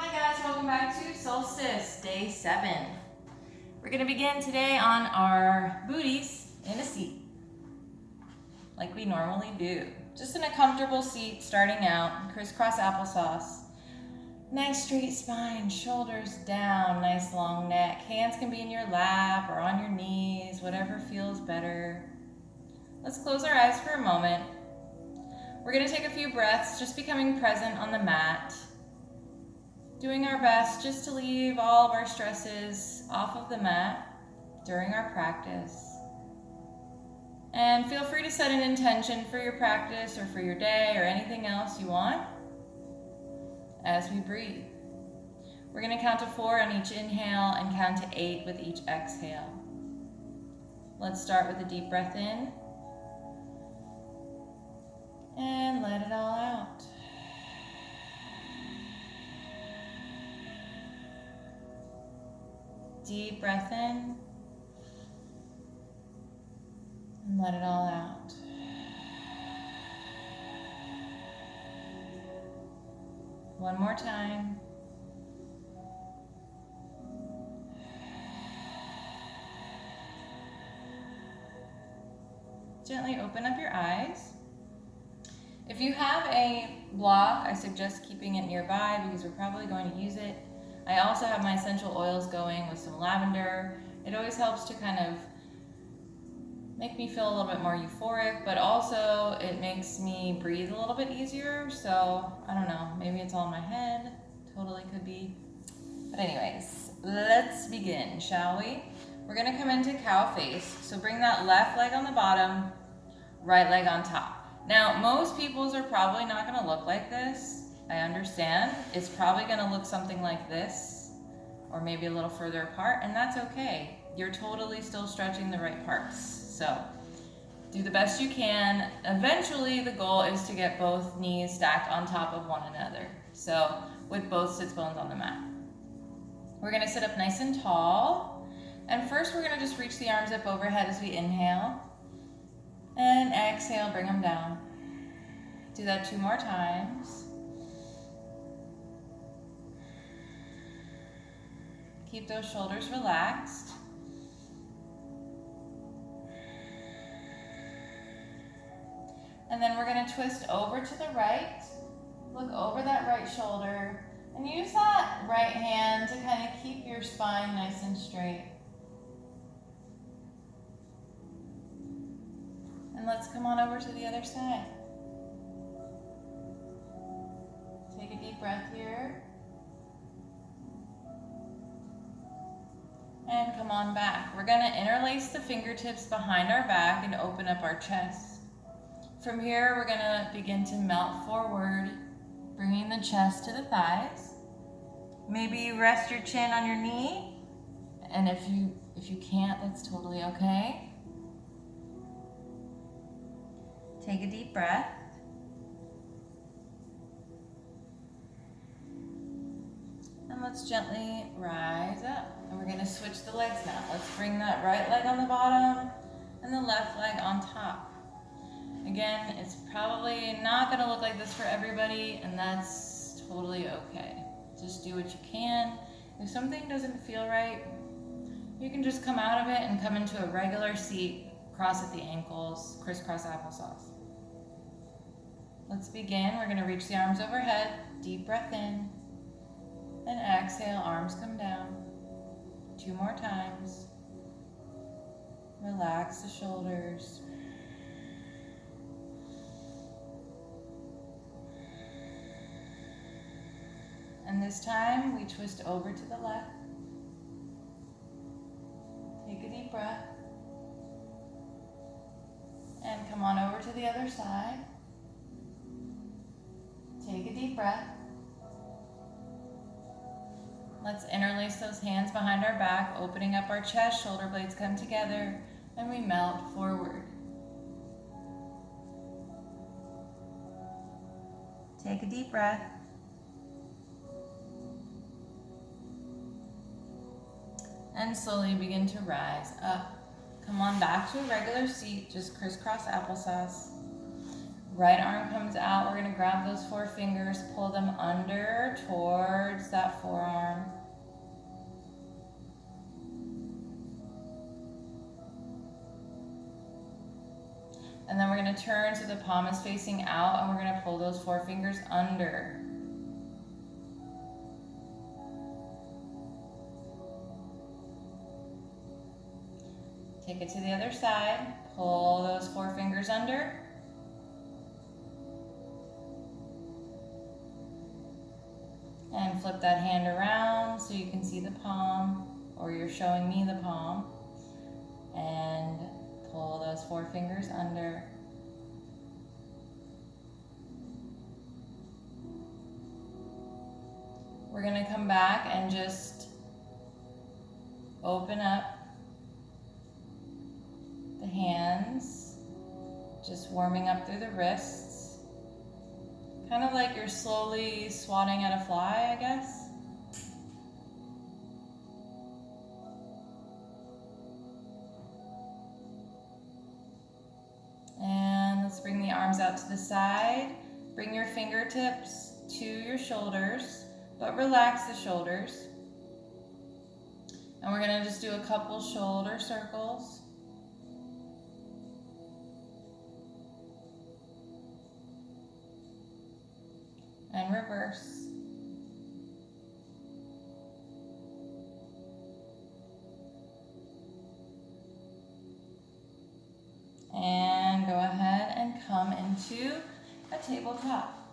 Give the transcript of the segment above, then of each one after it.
Hi guys, welcome back to Solstice, day 7. We're going to begin today on our booties in a seat, like we normally do. Just in a comfortable seat, starting out, crisscross applesauce. Nice straight spine, shoulders down, nice long neck. Hands can be in your lap or on your knees, whatever feels better. Let's close our eyes for a moment. We're going to take a few breaths, just becoming present on the mat. Doing our best just to leave all of our stresses off of the mat during our practice. And feel free to set an intention for your practice or for your day or anything else you want as we breathe. We're going to count to 4 on each inhale and count to 8 with each exhale. Let's start with a deep breath in and let it all out. Deep breath in and let it all out. One more time. Gently open up your eyes. If you have a block, I suggest keeping it nearby because we're probably going to use it. I also have my essential oils going with some lavender. It always helps to kind of make me feel a little bit more euphoric, but also it makes me breathe a little bit easier. So I don't know, maybe it's all in my head, totally could be. But anyways, let's begin, shall we? We're gonna come into cow face. So bring that left leg on the bottom, right leg on top. Now, most people's are probably not gonna look like this. I understand. It's probably gonna look something like this, or maybe a little further apart, and that's okay. You're totally still stretching the right parts. So do the best you can. Eventually, the goal is to get both knees stacked on top of one another. So with both sits bones on the mat. We're gonna sit up nice and tall. And first, we're gonna just reach the arms up overhead as we inhale. And exhale, bring them down. Do that 2 more times. Keep those shoulders relaxed. And then we're going to twist over to the right. Look over that right shoulder. And use that right hand to kind of keep your spine nice and straight. And let's come on over to the other side. Take a deep breath here. And come on back. We're going to interlace the fingertips behind our back and open up our chest. From here, we're going to begin to melt forward, bringing the chest to the thighs. Maybe you rest your chin on your knee, and if you can't, that's totally okay. Take a deep breath. And let's gently rise up. And we're going to switch the legs now. Let's bring that right leg on the bottom and the left leg on top. Again, it's probably not going to look like this for everybody, and that's totally okay. Just do what you can. If something doesn't feel right, you can just come out of it and come into a regular seat, cross at the ankles, crisscross applesauce. Let's begin. We're going to reach the arms overhead, deep breath in, and exhale, arms come down. 2 more times. Relax the shoulders. And this time, we twist over to the left. Take a deep breath. And come on over to the other side. Take a deep breath. Let's interlace those hands behind our back, opening up our chest, shoulder blades come together, and we melt forward. Take a deep breath. And slowly begin to rise up. Come on back to a regular seat, just crisscross applesauce. Right arm comes out. We're going to grab those 4 fingers, pull them under towards that forearm. And then we're going to turn so the palm is facing out, and we're going to pull those 4 fingers under. Take it to the other side. Pull those 4 fingers under. And flip that hand around so you can see the palm, or you're showing me the palm. And pull those 4 fingers under. We're going to come back and just open up the hands, just warming up through the wrists. Kind of like you're slowly swatting at a fly, I guess. And let's bring the arms out to the side. Bring your fingertips to your shoulders, but relax the shoulders. And we're going to just do a couple shoulder circles. And reverse. And go ahead and come into a tabletop.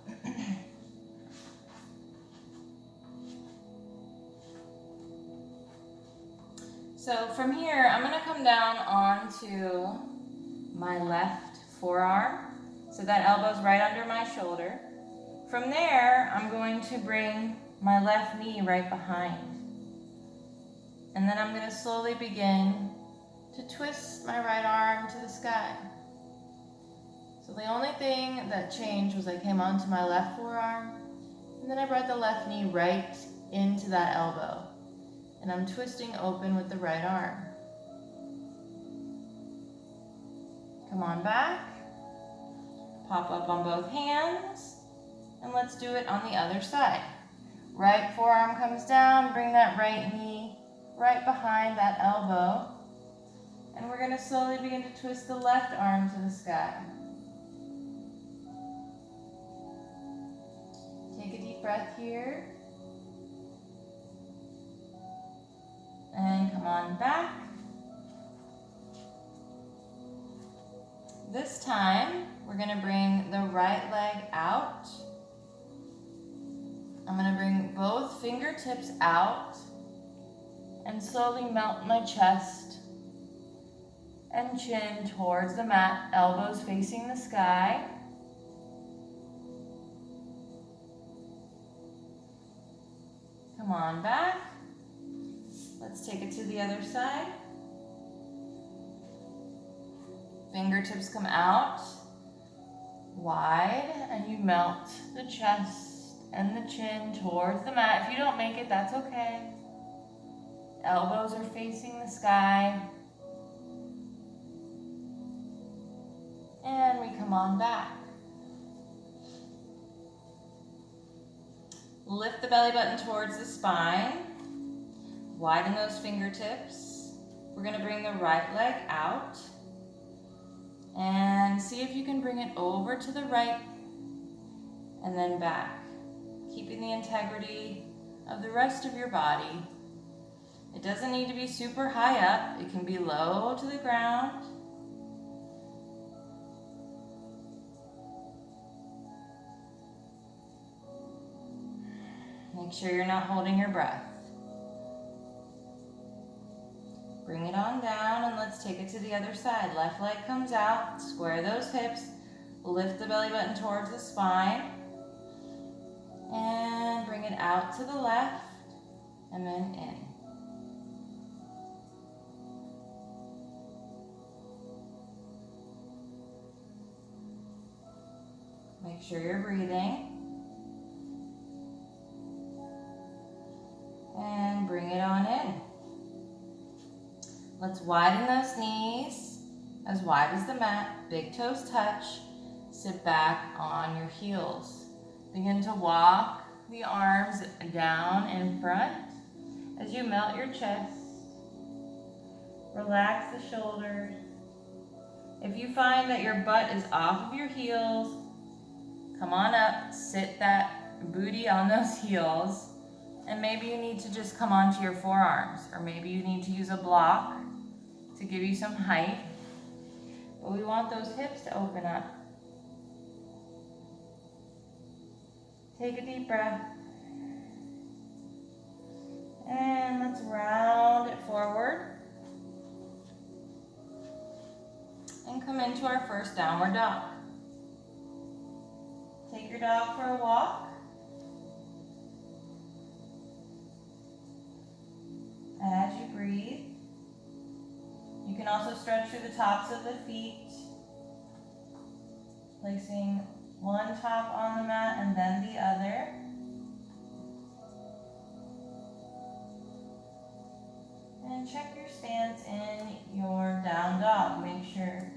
So from here, I'm going to come down onto my left forearm. So that elbow's right under my shoulder. From there, I'm going to bring my left knee right behind. And then I'm going to slowly begin to twist my right arm to the sky. So the only thing that changed was I came onto my left forearm, and then I brought the left knee right into that elbow. And I'm twisting open with the right arm. Come on back. Pop up on both hands. And let's do it on the other side. Right forearm comes down, bring that right knee right behind that elbow. And we're going to slowly begin to twist the left arm to the sky. Take a deep breath here. And come on back. This time, we're going to bring the right leg out. I'm going to bring both fingertips out and slowly melt my chest and chin towards the mat, elbows facing the sky. Come on back. Let's take it to the other side. Fingertips come out wide and you melt the chest and the chin towards the mat. If you don't make it, that's okay. Elbows are facing the sky. And we come on back. Lift the belly button towards the spine. Widen those fingertips. We're going to bring the right leg out. And see if you can bring it over to the right and then back. Keeping the integrity of the rest of your body. It doesn't need to be super high up. It can be low to the ground. Make sure you're not holding your breath. Bring it on down and let's take it to the other side. Left leg comes out, square those hips, lift the belly button towards the spine, and bring it out to the left and then in. Make sure you're breathing. And bring it on in. Let's widen those knees as wide as the mat. Big toes touch. sit back on your heels. Begin to walk the arms down in front as you melt your chest. Relax the shoulders. If you find that your butt is off of your heels, come on up, sit that booty on those heels, and maybe you need to just come onto your forearms, or maybe you need to use a block to give you some height. But we want those hips to open up. Take a deep breath. And let's round it forward. And come into our first downward dog. Take your dog for a walk. As you breathe, you can also stretch through the tops of the feet, placing one top on the mat and then the other. And check your stance in your down dog. Make sure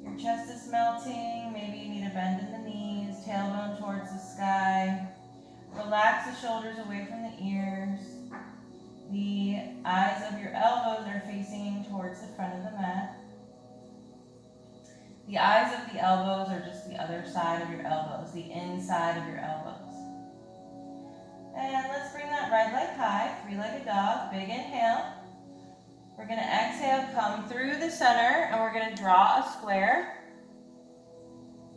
your chest is melting. Maybe you need a bend in the knees, tailbone towards the sky. Relax the shoulders away from the ears. The eyes of your elbows are facing towards the front of the mat. The eyes of the elbows are just the other side of your elbows, the inside of your elbows. And let's bring that right leg high, three-legged dog, big inhale. We're going to exhale, come through the center, and we're going to draw a square.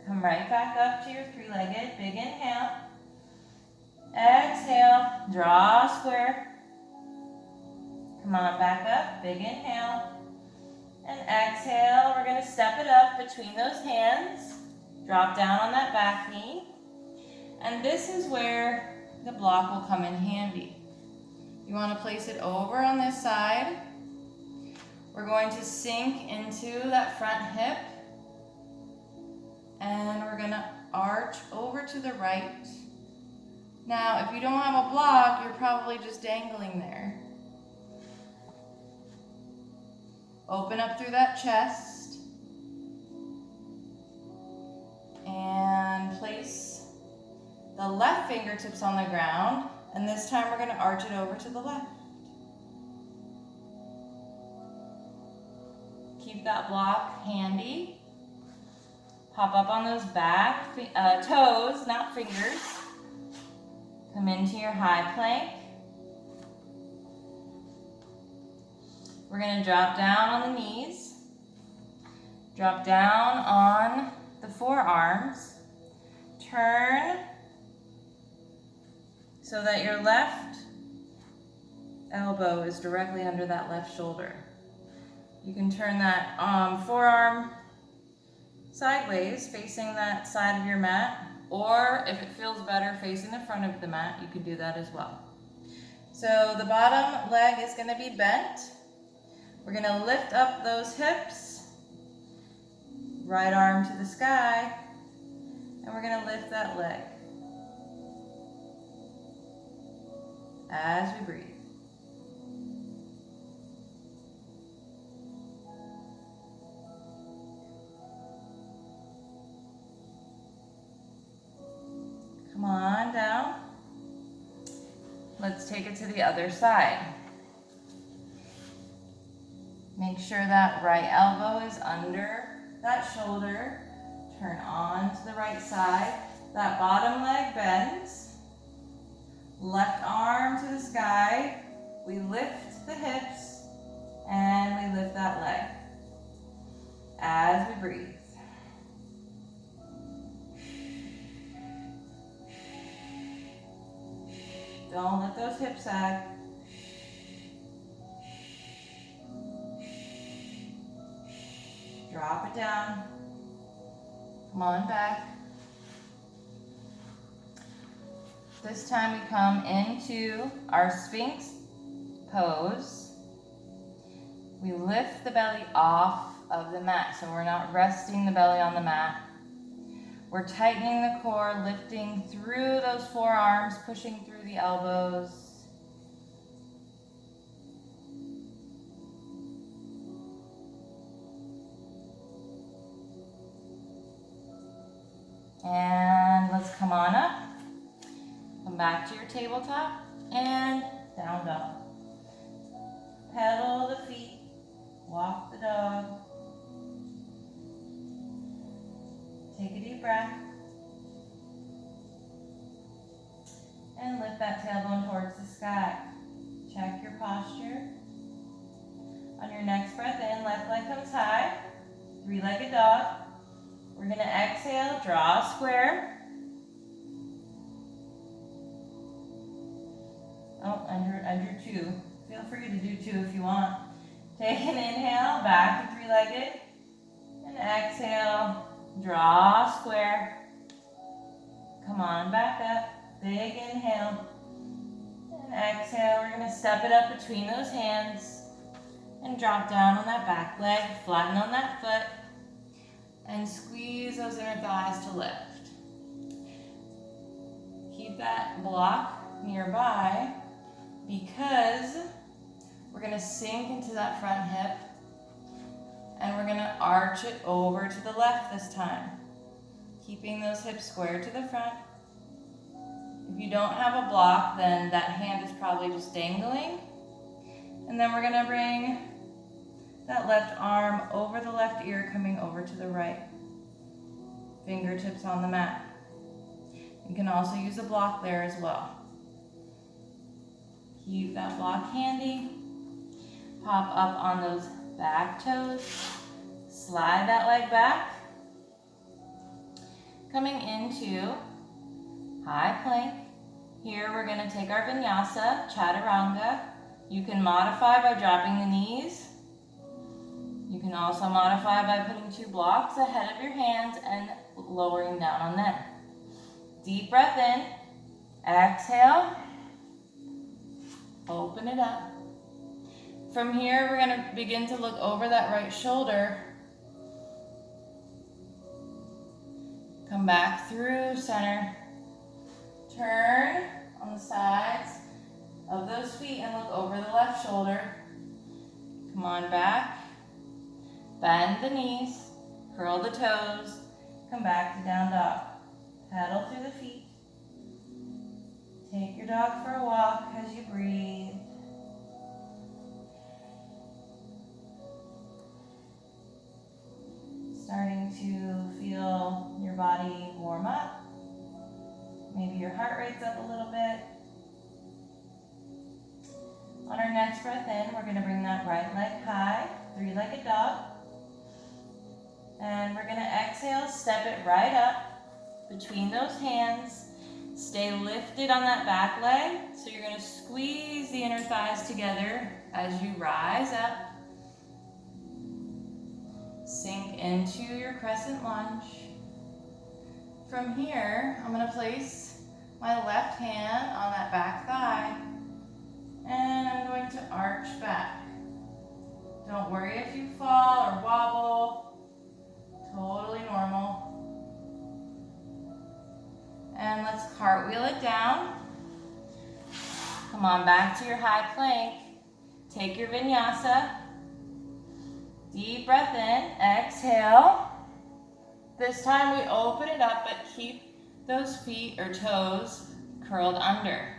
Come right back up to your three-legged, big inhale. Exhale, draw a square. Come on back up, big inhale. And exhale, we're going to step it up between those hands. Drop down on that back knee. And this is where the block will come in handy. You want to place it over on this side. We're going to sink into that front hip. And we're going to arch over to the right. Now, if you don't have a block, you're probably just dangling there. Open up through that chest. And place the left fingertips on the ground. And this time we're going to arch it over to the left. Keep that block handy. Pop up on those back toes, not fingers. Come into your high plank. We're going to drop down on the knees. Drop down on the forearms. Turn so that your left elbow is directly under that left shoulder. You can turn that forearm sideways, facing that side of your mat, or if it feels better facing the front of the mat, you can do that as well. So the bottom leg is going to be bent. We're going to lift up those hips, right arm to the sky, and we're going to lift that leg as we breathe. Come on down. Let's take it to the other side. Make sure that right elbow is under that shoulder. Turn on to the right side. That bottom leg bends. Left arm to the sky. We lift the hips and we lift that leg as we breathe. Don't let those hips sag. Drop it down. Come on back. This time we come into our Sphinx pose. We lift the belly off of the mat, so we're not resting the belly on the mat. We're tightening the core, lifting through those forearms, pushing through the elbows. And let's come on up. Come back to your tabletop and down dog. Pedal the feet, walk the dog. Take a deep breath. And lift that tailbone towards the sky. Check your posture. On your next breath in, left leg comes high. Three-legged dog. We're going to exhale, draw a square. Oh, under two. Feel free to do two if you want. Take an inhale, back to three-legged. And exhale, draw a square. Come on, back up. Big inhale. And exhale, we're going to step it up between those hands. And drop down on that back leg, flatten on that foot. And squeeze those inner thighs to lift. Keep that block nearby because we're going to sink into that front hip and we're going to arch it over to the left this time. Keeping those hips square to the front. If you don't have a block, then that hand is probably just dangling. And then we're going to bring that left arm over the left ear, coming over to the right. Fingertips on the mat. You can also use a block there as well. Keep that block handy. Pop up on those back toes. Slide that leg back. Coming into high plank. Here we're going to take our vinyasa, chaturanga. You can modify by dropping the knees. You can also modify by putting two blocks ahead of your hands and lowering down on them. Deep breath in. Exhale. Open it up. From here, we're going to begin to look over that right shoulder. Come back through center. Turn on the sides of those feet and look over the left shoulder. Come on back. Bend the knees. Curl the toes. Come back to down dog. Pedal through the feet. Take your dog for a walk as you breathe. Starting to feel your body warm up. Maybe your heart rate's up a little bit. On our next breath in, we're going to bring that right leg high, three-legged dog. And we're going to exhale, step it right up between those hands. Stay lifted on that back leg. So you're going to squeeze the inner thighs together as you rise up. Sink into your crescent lunge. From here, I'm going to place my left hand on that back thigh. And I'm going to arch back. Don't worry if you fall or wobble. Totally normal. And let's cartwheel it down. Come on back to your high plank. Take your vinyasa. Deep breath in, exhale. This time we open it up, but keep those feet or toes curled under.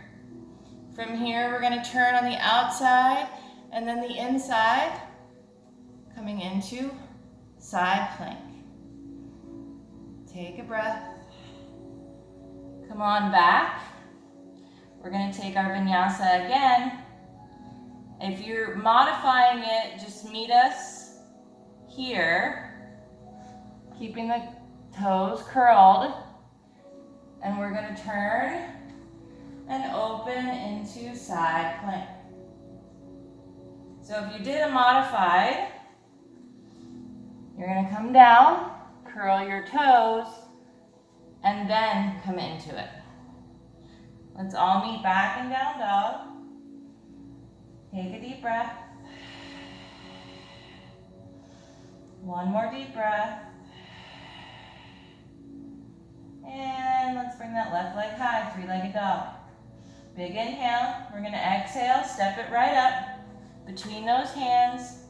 From here, we're going to turn on the outside and then the inside, coming into side plank. Take a breath. Come on back. We're going to take our vinyasa again. If you're modifying it, just meet us here, keeping the toes curled. And we're going to turn and open into side plank. So if you did a modified, you're going to come down, curl your toes, and then come into it. Let's all meet back in down dog. Take a deep breath. One more deep breath. And let's bring that left leg high, three-legged dog. Big inhale. We're going to exhale, step it right up between those hands.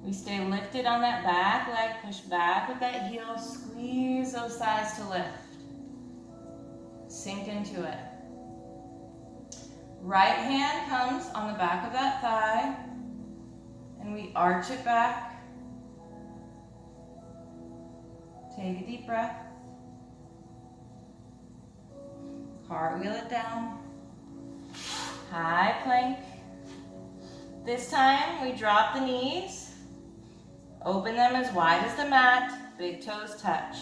We stay lifted on that back leg, push back with that heel, squeeze those thighs to lift. Sink into it. Right hand comes on the back of that thigh, and we arch it back. Take a deep breath. Cartwheel it down. High plank. This time we drop the knees. Open them as wide as the mat. Big toes touch.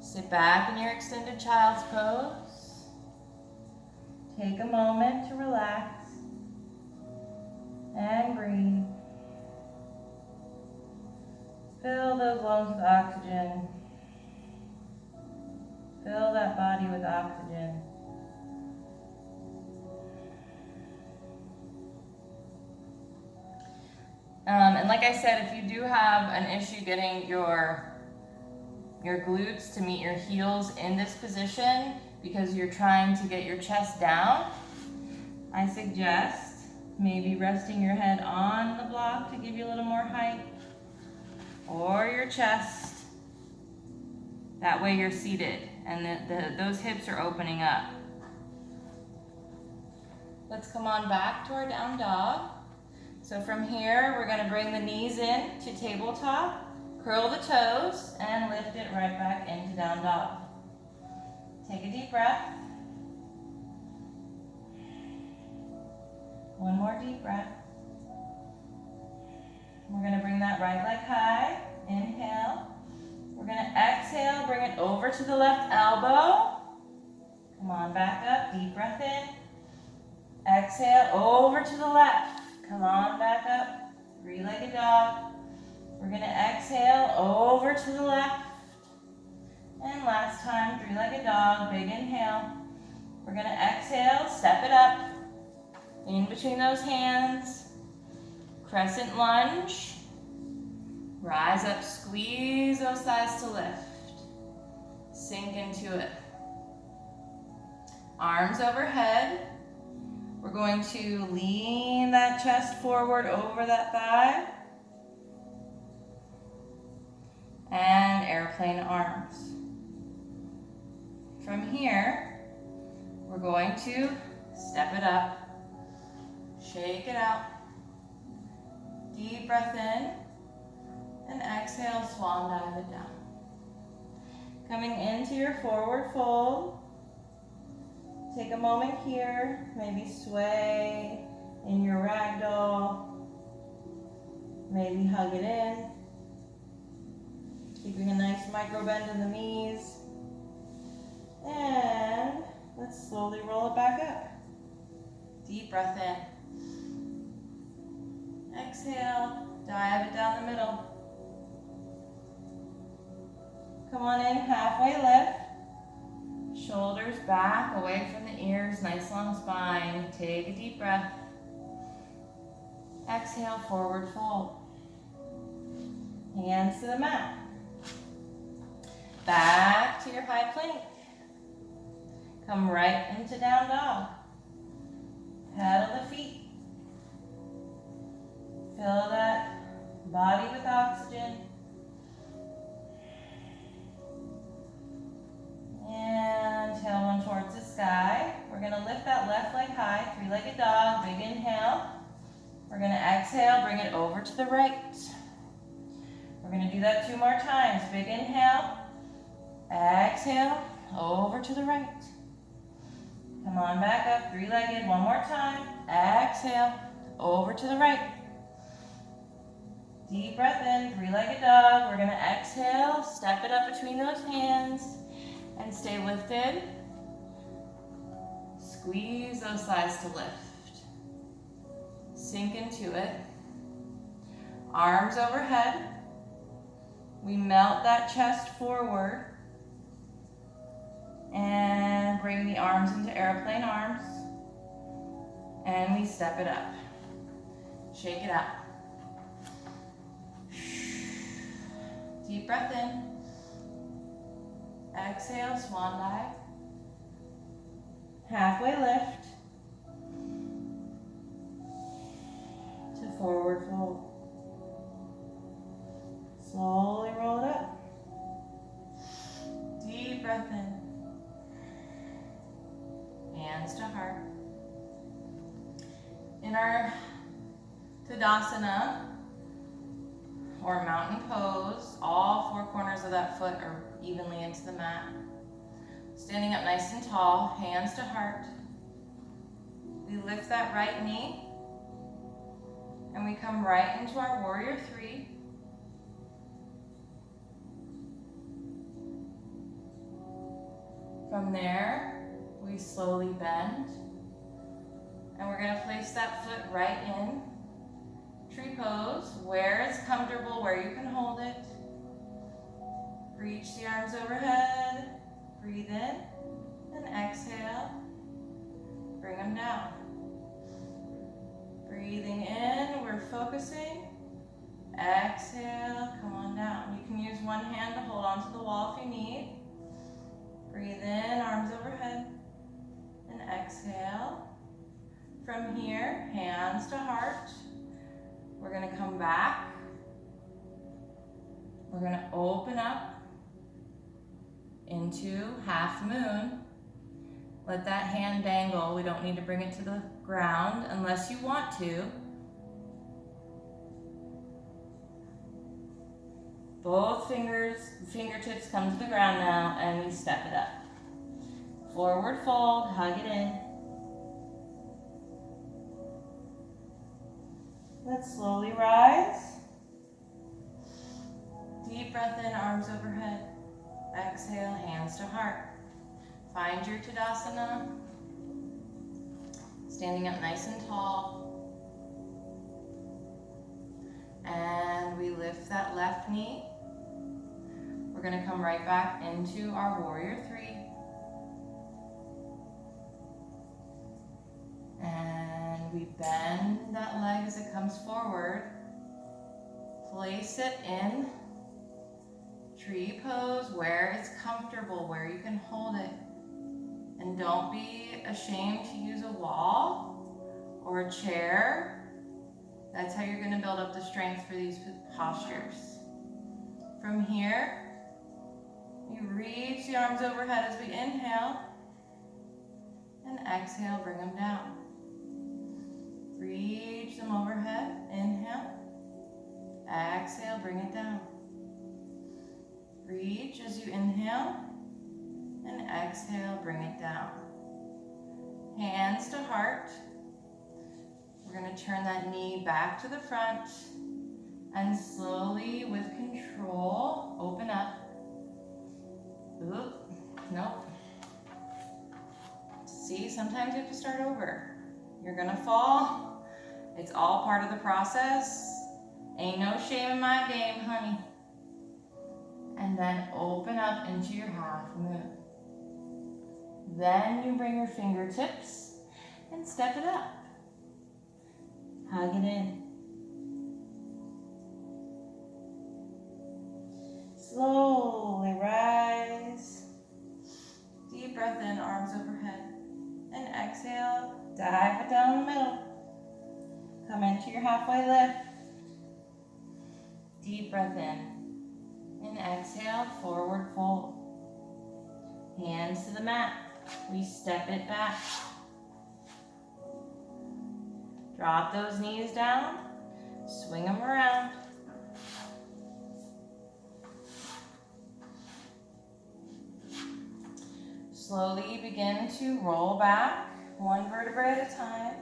Sit back in your extended child's pose. Take a moment to relax and breathe. Fill those lungs with oxygen. Fill that body with oxygen. And like I said, if you do have an issue getting your glutes to meet your heels in this position because you're trying to get your chest down, I suggest maybe resting your head on the block to give you a little more height, or your chest. That way you're seated and those hips are opening up. Let's come on back to our down dog. So from here, we're going to bring the knees in to tabletop, curl the toes, and lift it right back into down dog. Take a deep breath. One more deep breath. We're going to bring that right leg high. Inhale. We're going to exhale, bring it over to the left elbow. Come on back up, deep breath in. Exhale, over to the left. Come on back up, three-legged dog. We're gonna exhale, over to the left. And last time, three-legged dog, big inhale. We're gonna exhale, step it up. In between those hands, crescent lunge. Rise up, squeeze those thighs to lift. Sink into it. Arms overhead. We're going to lean that chest forward over that thigh. And airplane arms. From here, we're going to step it up. Shake it out. Deep breath in. And exhale, swan dive it down. Coming into your forward fold. Take a moment here, maybe sway in your ragdoll. Maybe hug it in. Keeping a nice micro bend in the knees. And let's slowly roll it back up. Deep breath in. Exhale, dive it down the middle. Come on in, halfway lift. Shoulders back, away from the ears, nice long spine. Take a deep breath. Exhale, forward fold. Hands to the mat. Back to your high plank. Come right into down dog. Pedal the feet. Fill that body with oxygen. And tailbone towards the sky. We're going to lift that left leg high, three-legged dog, big inhale. We're going to exhale, bring it over to the right. We're going to do that 2 more times. Big inhale, exhale, over to the right. Come on back up, three-legged, 1 more time. Exhale, over to the right. Deep breath in, three-legged dog. We're going to exhale, step it up between those hands. And stay lifted. Squeeze those thighs to lift. Sink into it. Arms overhead. We melt that chest forward. And bring the arms into airplane arms. And we step it up. Shake it out. Deep breath in. Exhale, swan dive. Halfway lift to forward fold. In our Tadasana, or mountain pose, all four corners of that foot are evenly into the mat. Standing up nice and tall, hands to heart. We lift that right knee, and we come right into our warrior three. From there, we slowly bend, and we're gonna place that foot right in tree pose, where it's comfortable, where you can hold it. Reach the arms overhead, breathe in, and exhale, bring them down. Breathing in, we're focusing. Exhale, come on down. You can use one hand to hold onto the wall if you need. Breathe in, arms overhead, and exhale. From here, hands to heart. We're gonna come back. We're gonna open up into half moon. Let that hand dangle. We don't need to bring it to the ground unless you want to. Both fingertips come to the ground now, and we step it up. Forward fold, hug it in. Let's slowly rise. Deep breath in, arms overhead. Exhale, hands to heart. Find your Tadasana. Standing up nice and tall. And we lift that left knee. We're gonna come right back into our warrior three. And we bend that leg as it comes forward. Place it in tree pose where it's comfortable, where you can hold it. And don't be ashamed to use a wall or a chair. That's how you're gonna build up the strength for these postures. From here, you reach the arms overhead as we inhale, and exhale, bring them down. Reach them overhead, inhale, exhale, bring it down. Reach as you inhale, and exhale, bring it down. Hands to heart. We're gonna turn that knee back to the front, and slowly, with control, open up. Oop, nope. See, sometimes you have to start over. You're gonna fall. It's all part of the process. Ain't no shame in my game, honey. And then open up into your half moon. Then you bring your fingertips and step it up. Hug it in. Slowly rise. Deep breath in, arms overhead. And exhale, dive it down the middle. Come into your halfway lift. Deep breath in. And exhale, forward fold. Hands to the mat. We step it back. Drop those knees down. Swing them around. Slowly begin to roll back, one vertebrae at a time.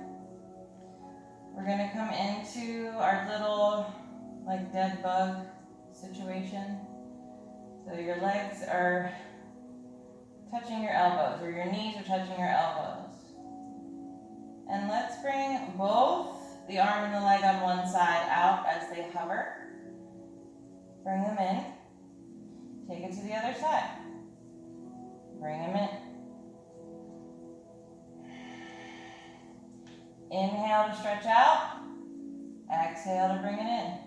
We're gonna come into our little, like, dead bug situation. So your legs are touching your elbows, or your knees are touching your elbows. And let's bring both the arm and the leg on one side out as they hover. Bring them in. Take it to the other side. Bring them in. Inhale to stretch out. Exhale to bring it in.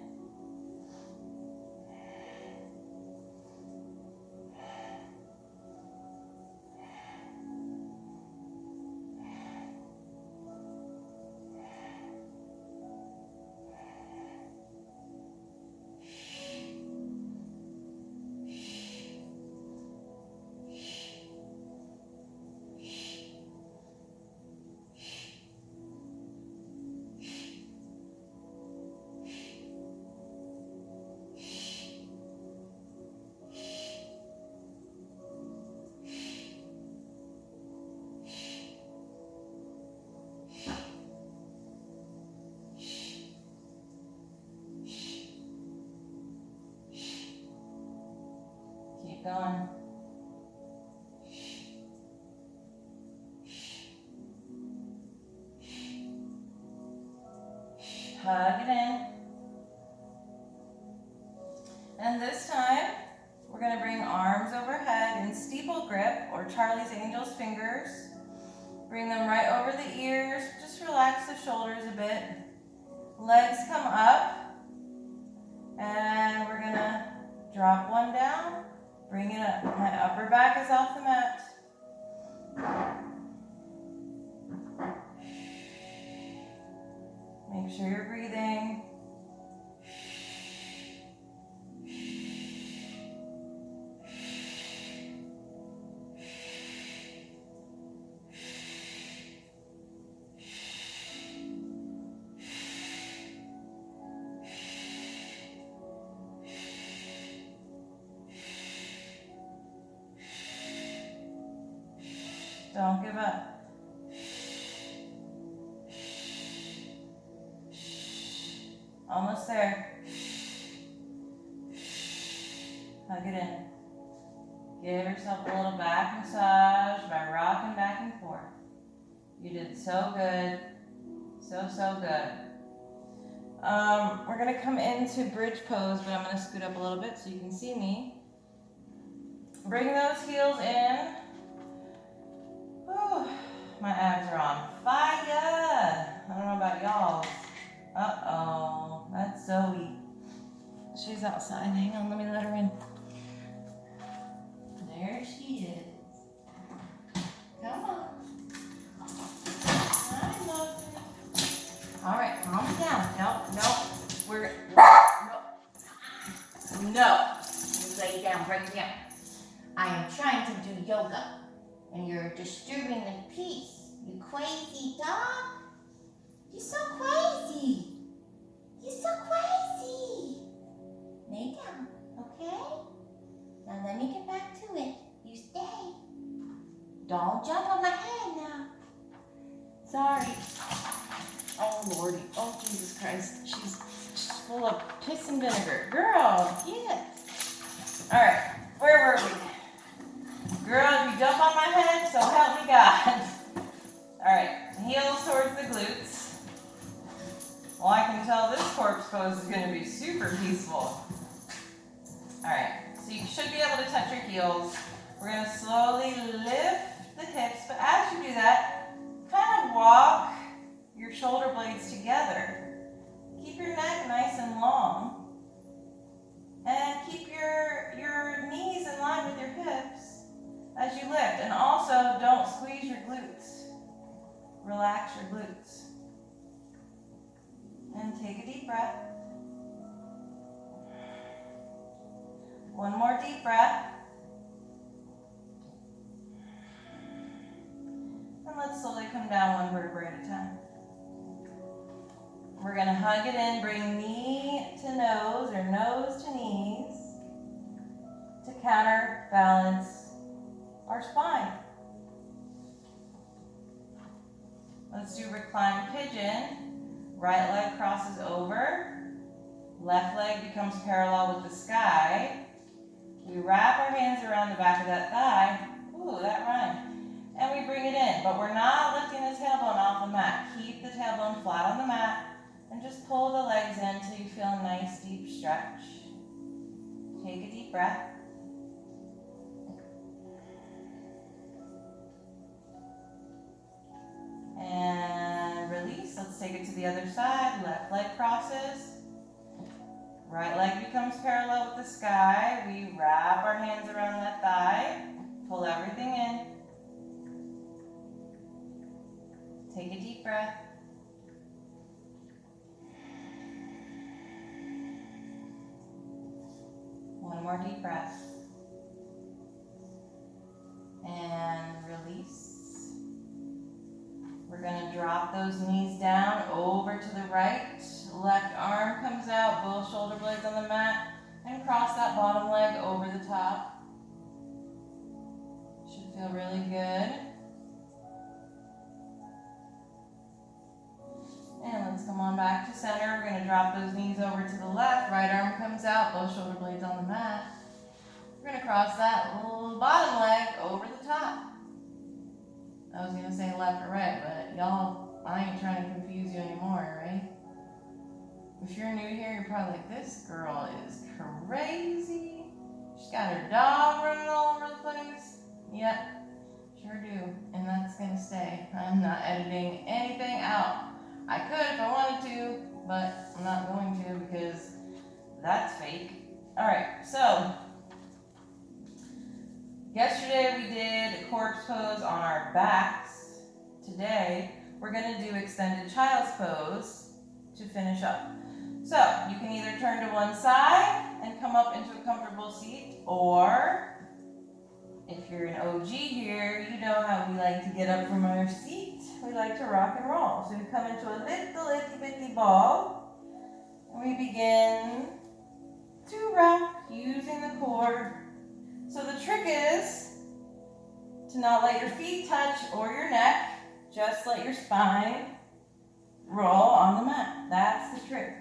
going. Hug it in. And this time, we're going to bring arms overhead in steeple grip or Charlie's Angels fingers. Bring them right over the ears. Just relax the shoulders a bit. Legs come up. And we're going to drop one down. Bring it up. My upper back is off the mat. Make sure you're breathing. Don't give up. Almost there. Hug it in. Give yourself a little back massage by rocking back and forth. You did so good. So good. We're going to come into bridge pose, but I'm going to scoot up a little bit so you can see me. Bring those heels in. Whew. My abs are on fire. I don't know about y'all. Uh-oh, that's Zoe. She's outside. Hang on, let me let her in. There she is. Come on. I love her. All right, calm down. No. You lay down, break it down. I am trying to do yoga, and you're disturbing the peace. You crazy dog. You're so crazy. You're so crazy. Lay down, okay? Now let me get back to it. You stay. Don't jump on my head now. Sorry. Oh, Lordy. Oh, Jesus Christ. She's full of piss and vinegar. Girl, get. All right, where were we? Girl, if you jump on my head, so help me God. All right, heels towards the glutes. Well, I can tell this corpse pose is going to be super peaceful. All right, so you should be able to touch your heels. We're going to slowly lift the hips, but as you do that, kind of walk your shoulder blades together. Keep your neck nice and long. And keep your knees in line with your hips as you lift. And also, don't squeeze your glutes. Relax your glutes. And take a deep breath. One more deep breath. And let's slowly come down one vertebrae at a time. We're going to hug it in, bring knee to nose or nose to knees to counterbalance our spine. Let's do reclined pigeon. Right leg crosses over. Left leg becomes parallel with the sky. We wrap our hands around the back of that thigh. Ooh, that rhymed. And we bring it in, but we're not lifting the tailbone off the mat. Keep the tailbone flat on the mat and just pull the legs in until you feel a nice deep stretch. Take a deep breath. And release. Let's take it to the other side. Left leg crosses. Right leg becomes parallel with the sky. We wrap our hands around that thigh. Pull everything in. Take a deep breath. One more deep breath. And release. We're going to drop those knees down over to the right. Left arm comes out, both shoulder blades on the mat, and cross that bottom leg over the top. Should feel really good. And let's come on back to center. We're going to drop those knees over to the left. Right arm comes out, both shoulder blades on the mat. We're gonna cross that little bottom leg over the top. I was gonna say left or right, but y'all, I ain't trying to confuse you anymore, right? If you're new here, you're probably like, this girl is crazy. She's got her dog running all over the place. Yep, sure do. And that's gonna stay. I'm not editing anything out. I could if I wanted to, but I'm not going to because that's fake. All right, so yesterday we did corpse pose on our backs. Today we're gonna do extended child's pose to finish up. So you can either turn to one side and come up into a comfortable seat, or if you're an OG here, you know how we like to get up from our seat. We like to rock and roll. So we come into a little itty bitty ball, and we begin to rock using the core. So the trick is to not let your feet touch or your neck, just let your spine roll on the mat. That's the trick.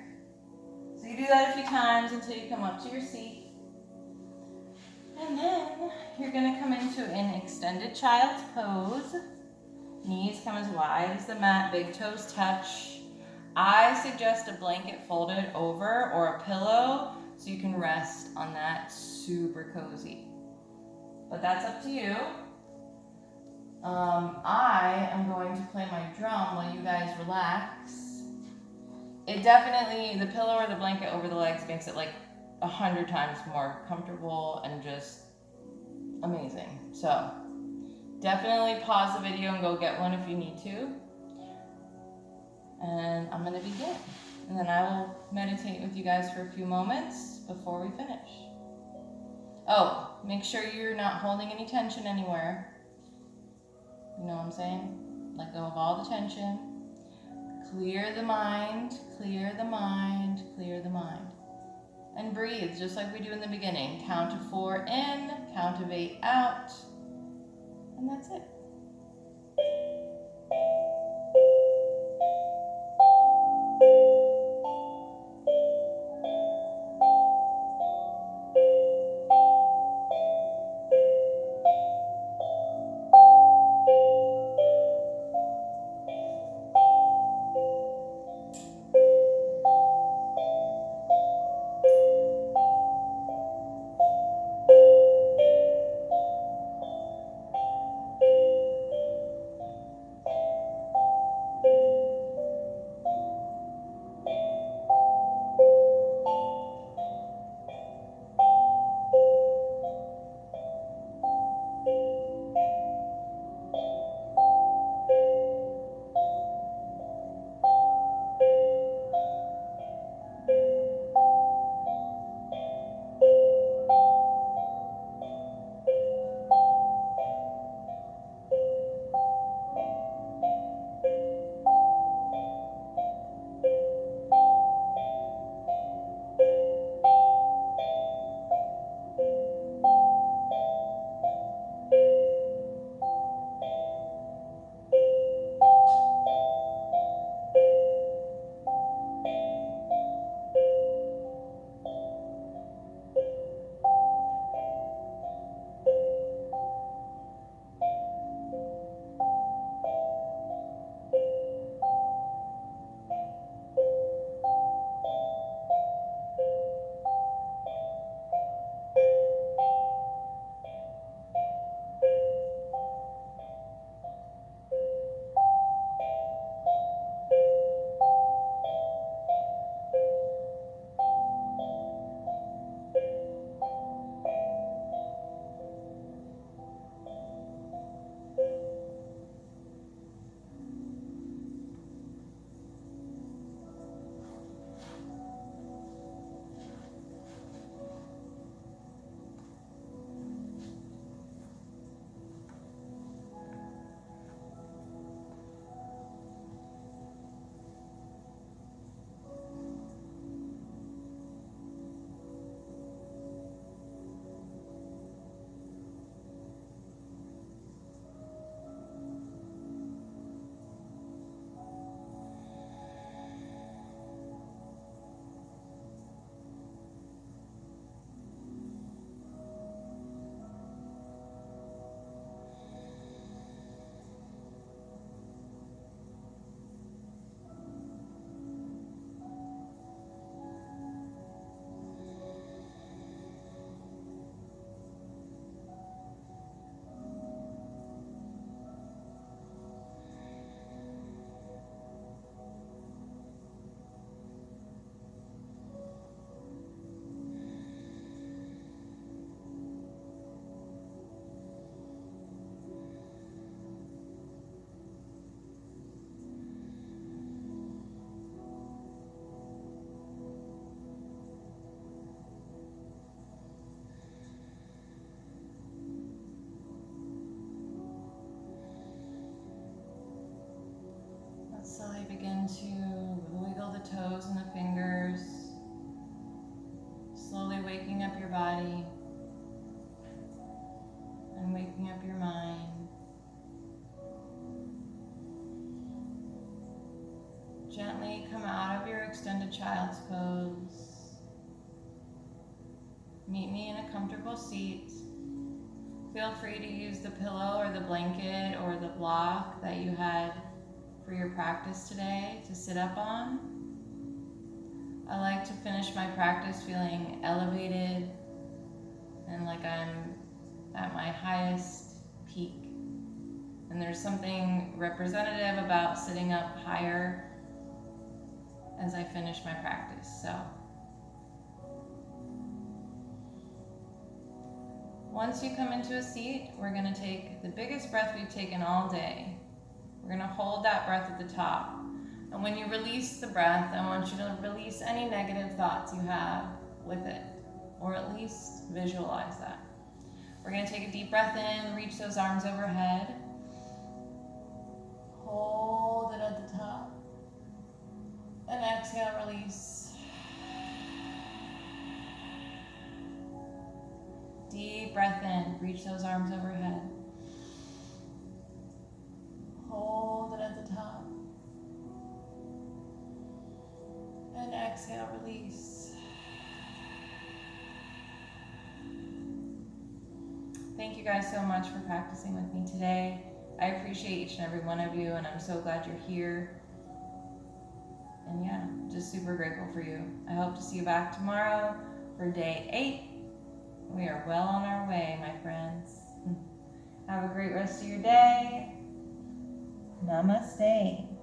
So you do that a few times until you come up to your seat. And then you're gonna come into an extended child's pose. Knees come as wide as the mat, big toes touch. I suggest a blanket folded over or a pillow so you can rest on that, super cozy. But that's up to you. I am going to play my drum while you guys relax. It definitely, the pillow or the blanket over the legs makes it like 100 times more comfortable and just amazing. So definitely pause the video and go get one if you need to. And I'm gonna begin. And then I will meditate with you guys for a few moments before we finish. Oh, make sure you're not holding any tension anywhere. You know what I'm saying? Let go of all the tension. Clear the mind, clear the mind, clear the mind. And breathe, just like we do in the beginning. Count to 4 in, count of 8 out, and that's it. come out of your extended child's pose. Meet me in a comfortable seat. Feel free to use the pillow or the blanket or the block that you had for your practice today to sit up on. I like to finish my practice feeling elevated and like I'm at my highest peak. And there's something representative about sitting up higher as I finish my practice. So once you come into a seat, we're going to take the biggest breath we've taken all day. We're going to hold that breath at the top. And when you release the breath, I want you to release any negative thoughts you have with it, or at least visualize that. We're going to take a deep breath in, reach those arms overhead. Hold it at the top. And exhale, release. Deep breath in, reach those arms overhead. Hold it at the top. And exhale, release. Thank you guys so much for practicing with me today. I appreciate each and every one of you, and I'm so glad you're here. And yeah, just super grateful for you. I hope to see you back tomorrow for day 8. We are well on our way, my friends. Have a great rest of your day. Namaste.